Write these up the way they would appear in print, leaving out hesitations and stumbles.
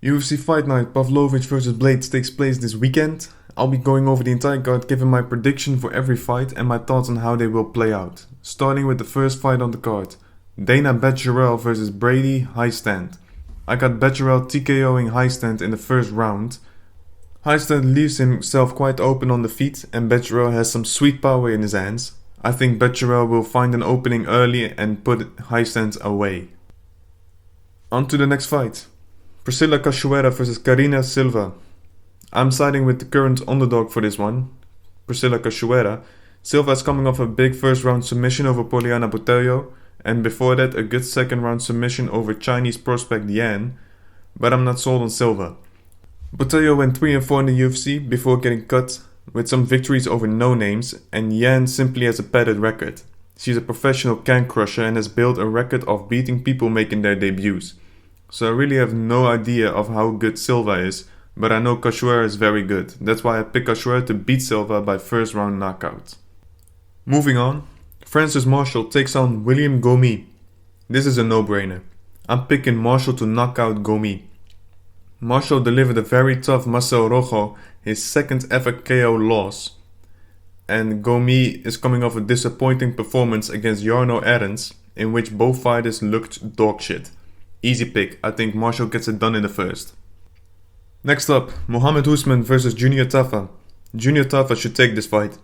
UFC Fight Night Pavlovich vs Blaydes takes place this weekend. I'll be going over the entire card, giving my prediction for every fight and my thoughts on how they will play out. Starting with the first fight on the card. Danaa Batgerel vs Brady Hiestand. I got Batgerel TKOing Hiestand in the first round. Hiestand leaves himself quite open on the feet and Batgerel has some sweet power in his hands. I think Batgerel will find an opening early and put Hiestand away. On to the next fight. Priscila Cachoeira vs Karine Silva. I'm siding with the current underdog for this one, Priscila Cachoeira. Silva is coming off a big first round submission over Poliana Botelho, and before that a good second round submission over Chinese prospect Yan, but I'm not sold on Silva. Botelho went 3-4 in the UFC before getting cut, with some victories over no-names, and Yan simply has a padded record. She's a professional can crusher and has built a record of beating people making their debuts. So I really have no idea of how good Silva is, but I know Cachoeira is very good. That's why I pick Cachoeira to beat Silva by first round knockout. Moving on, Francis Marshall takes on William Gomis. This is a no-brainer. I'm picking Marshall to knock out Gomis. Marshall delivered a very tough Marcel Rojo, his second ever KO loss. And Gomis is coming off a disappointing performance against Jarno Arens, in which both fighters looked dog shit. Easy pick, I think Marshall gets it done in the first. Next up, Mohammed Usman vs Junior Tafa. Junior Tafa should take this fight.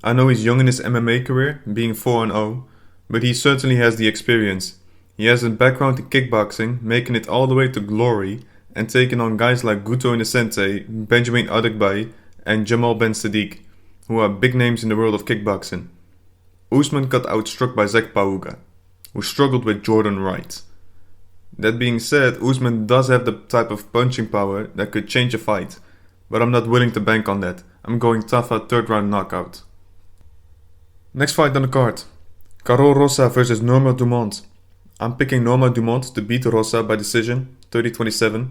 I know he's young in his MMA career, being 4-0, but he certainly has the experience. He has a background in kickboxing, making it all the way to glory, and taking on guys like Guto Innocente, Benjamin Adekbay, and Jamal Ben Sadiq, who are big names in the world of kickboxing. Usman got outstruck by Zach Pauga, who struggled with Jordan Wright. That being said, Usman does have the type of punching power that could change a fight, but I'm not willing to bank on that. I'm going Tafa third round knockout. Next fight on the card. Karol Rosa vs Norma Dumont. I'm picking Norma Dumont to beat Rosa by decision, 30-27.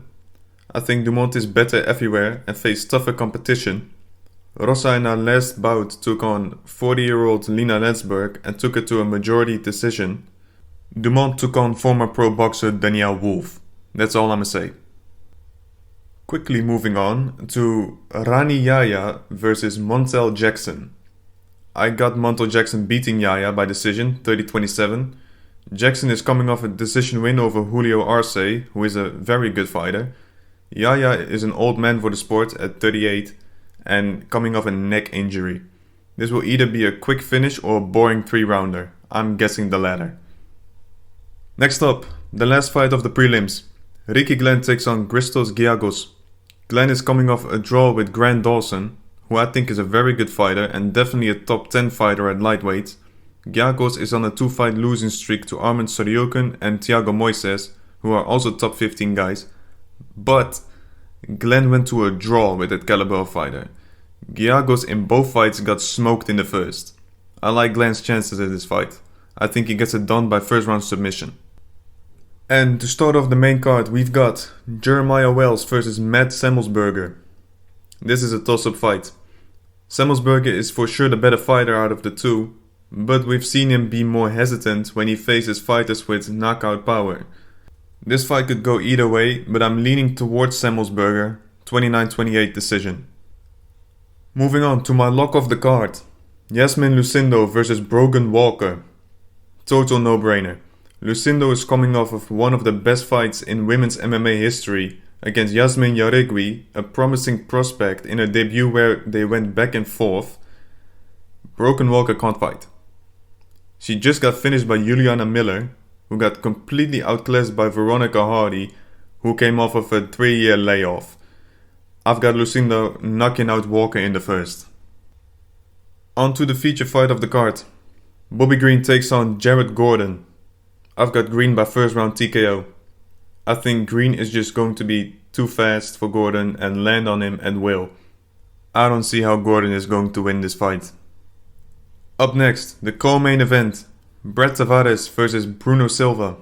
I think Dumont is better everywhere and faced tougher competition. Rosa in her last bout took on 40-year-old Lina Länsberg and took it to a majority decision. Dumont took on former pro boxer Danielle Wolf. That's all I'ma say. Quickly moving on to Rani Yahya vs Montel Jackson. I got Montel Jackson beating Yahya by decision, 30-27. Jackson is coming off a decision win over Julio Arce, who is a very good fighter. Yahya is an old man for the sport at 38 and coming off a neck injury. This will either be a quick finish or a boring 3-rounder. I'm guessing the latter. Next up, the last fight of the prelims. Ricky Glenn takes on Christos Giagos. Glenn is coming off a draw with Grant Dawson, who I think is a very good fighter and definitely a top 10 fighter at lightweight. Giagos is on a 2-fight losing streak to Arman Soriokan and Thiago Moises, who are also top 15 guys. But Glenn went to a draw with that caliber of fighter. Giagos in both fights got smoked in the first. I like Glenn's chances in this fight. I think he gets it done by first round submission. And to start off the main card, we've got Jeremiah Wells vs Matt Semelsberger. This is a toss-up fight. Semelsberger is for sure the better fighter out of the two, but we've seen him be more hesitant when he faces fighters with knockout power. This fight could go either way, but I'm leaning towards Semelsberger, 29-28 decision. Moving on to my lock of the card. Yasmin Lucindo vs Brogan Walker. Total no-brainer. Lucindo is coming off of one of the best fights in women's MMA history against Yasmin Jauregui, a promising prospect in a debut where they went back and forth. Brogan Walker can't fight. She just got finished by Juliana Miller, who got completely outclassed by Veronica Hardy, who came off of a 3-year layoff. I've got Lucindo knocking out Walker in the first. On to the feature fight of the card. Bobby Green takes on Jared Gordon. I've got Green by first round TKO. I think Green is just going to be too fast for Gordon and land on him at will. I don't see how Gordon is going to win this fight. Up next, the co-main event. Brett Tavares vs Bruno Silva.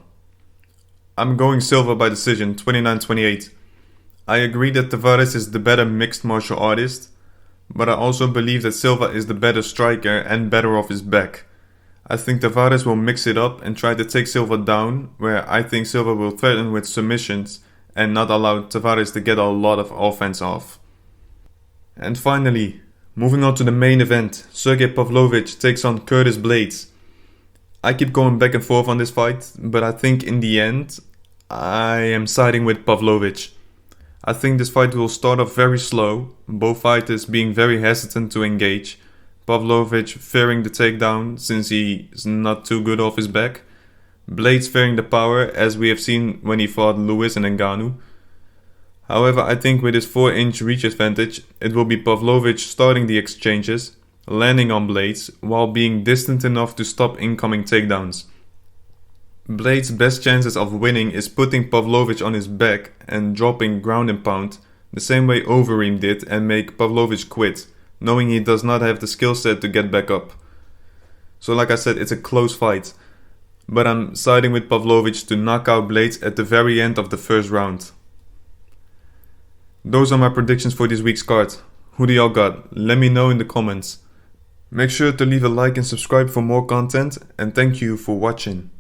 I'm going Silva by decision, 29-28. I agree that Tavares is the better mixed martial artist, but I also believe that Silva is the better striker and better off his back. I think Tavares will mix it up and try to take Silva down, where I think Silva will threaten with submissions and not allow Tavares to get a lot of offense off. And finally, moving on to the main event, Sergei Pavlovich takes on Curtis Blaydes. I keep going back and forth on this fight, but I think in the end, I am siding with Pavlovich. I think this fight will start off very slow, both fighters being very hesitant to engage, Pavlovich fearing the takedown since he is not too good off his back, Blaydes fearing the power as we have seen when he fought Lewis and Ngannou. However, I think with his 4-inch reach advantage, it will be Pavlovich starting the exchanges, landing on Blaydes while being distant enough to stop incoming takedowns. Blaydes' best chances of winning is putting Pavlovich on his back and dropping ground and pound, the same way Overeem did, and make Pavlovich quit, knowing he does not have the skill set to get back up. So like I said, it's a close fight, but I'm siding with Pavlovich to knock out Blaydes at the very end of the first round. Those are my predictions for this week's card. Who do y'all got? Let me know in the comments. Make sure to leave a like and subscribe for more content, and thank you for watching.